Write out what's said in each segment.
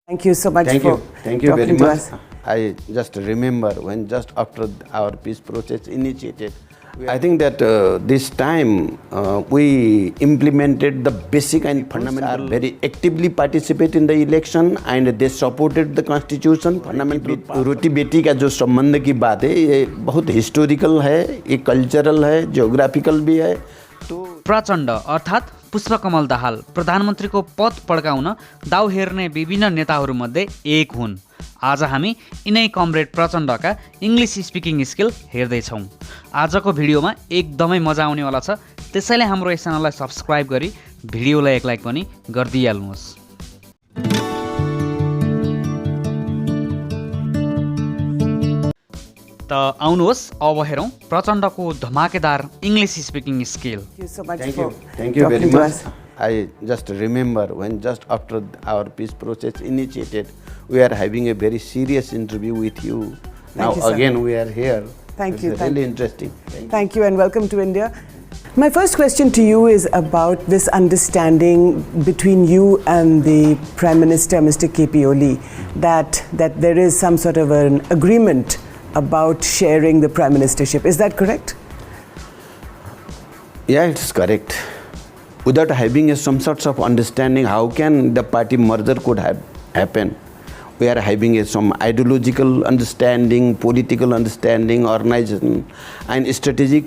Thank you so much Thank for you. Thank you very talking to much. us. I just remember when just after our peace process initiated, I think that this time we implemented the basic and fundamental, very actively participate in the election and they supported the constitution. Fundamental रोटी बेटी का जो संबंध की बात है ये बहुत historical है, ये कल्चरल है, जियोग्राफिकल भी है। तो प्रचण्ड अर्थात् पुष्पकमल दाहाल प्रधानमन्त्रीको पद पड्काउन दाउ हेर्ने विभिन्न नेताहरूमध्ये एक हुन्। आज हामी यिनै कमरेड प्रचण्डका इङ्ग्लिस स्पिकिङ स्किल हेर्दैछौँ। आजको भिडियोमा एकदमै मजा आउनेवाला छ, त्यसैले हाम्रो यस च्यानललाई सब्स्क्राइब गरी भिडियोलाई एक लाइक पनि गरिदिइहाल्नुहोस्। त आउनुहोस् अब हेरौँ प्रचण्डको धमाकेदार English speaking skill. Thank you so much Thank for you. Thank you very talking to much. us. I just remember when just after our peace process initiated, we are having a very serious interview with you. Now you, sir. again we are here. Thank It's you. really interesting. Thank you and welcome to India. My first question to you is about this understanding between you and the Prime Minister, Mr. KP Oli, that there is some sort of an agreement about sharing the Prime Ministership. Is that correct? Yeah, it's correct. Without having some sorts of understanding, how can the party merger could have happen? We are having some ideological understanding, political understanding, organization, and strategic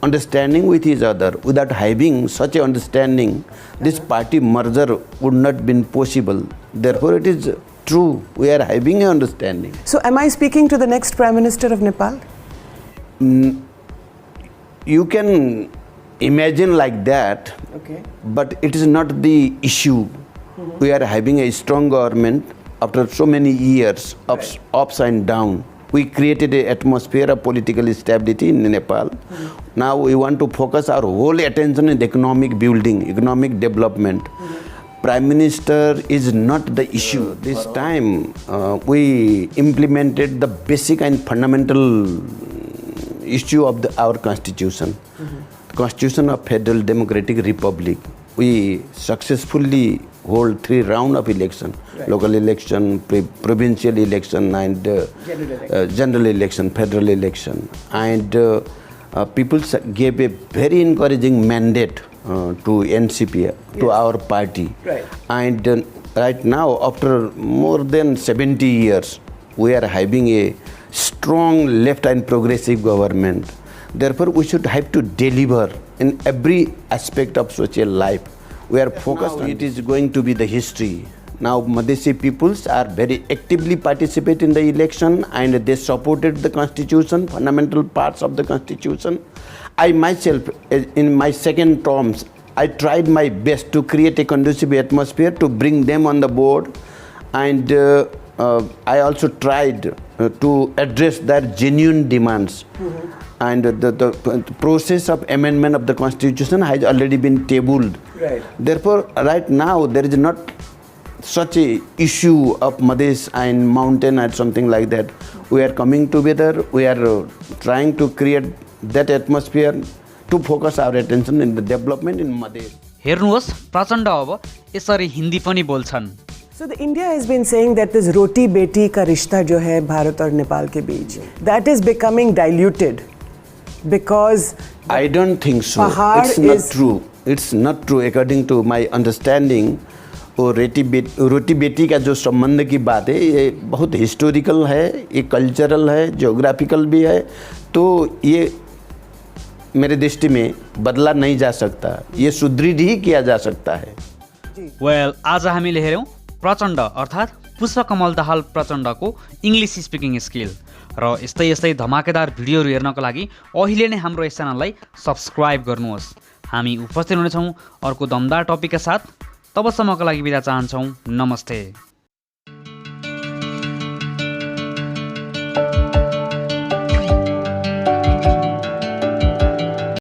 understanding with each other. Without having such an understanding, this party merger would not been possible. Therefore, it is true. We are having an understanding. So am I speaking to the next Prime Minister of Nepal? You can imagine like that, Okay. but it is not the issue. We are having a strong government after so many years, ups and downs. We created an atmosphere of political stability in Nepal. Now we want to focus our whole attention in economic building, economic development. Prime Minister is not the issue. This time we implemented the basic and fundamental issue of our constitution. The Constitution of Federal Democratic Republic. We successfully hold 3 rounds of election, local election, provincial election and general election, federal election. And people gave a very encouraging mandate to NCP, to our party. Right. And right now, after more than 70 years, we are having a strong left and progressive government. Therefore, we should have to deliver in every aspect of social life. We are focused on it is going to be the history. Now, Madhesi peoples are very actively participate in the election and they supported the constitution, fundamental parts of the constitution. I myself, in my second terms, I tried my best to create a conducive atmosphere to bring them on the board, and I also tried to address their genuine demands. And the process of amendment of the constitution has already been tabled. Right. Therefore, right now there is not such a issue of Madhesh and mountain or something like that. We are coming together. We are trying to create that atmosphere to focus our attention in the development in Madhesh. हेर्नुहोस् प्रचण्ड अब यसरी हिन्दी पनि बोल्छन्। So the India has been saying that this roti beti ka rishta जो है भारत और नेपाल के बीच, that is becoming diluted because I don't think so. Pahar It's not is- true. It's not true according to my understanding. वो रोटी बेटी का जो संबंध की बात है ये बहुत हिस्टोरिकल है, ये कल्चरल है, जियोग्राफिकल भी है। तो ये मेरे दृष्टि में बदला नहीं जा सकता, ये सुदृढ़ ही किया जा सकता है। वेल आज हामीले हेऱ्यौँ प्रचण्ड अर्थात् पुष्पकमल दाहाल प्रचण्डको इङ्ग्लिस स्पिकिङ स्किल र यस्तै यस्तै धमाकेदार भिडियोहरू हेर्नको लागि अहिले नै हाम्रो यस च्यानललाई सब्स्क्राइब गर्नुहोस्। हामी उपस्थित हुनेछौँ अर्को दमदार टपिकका साथ। तबसम्मको लागि बिदा चाहन्छौँ। नमस्ते।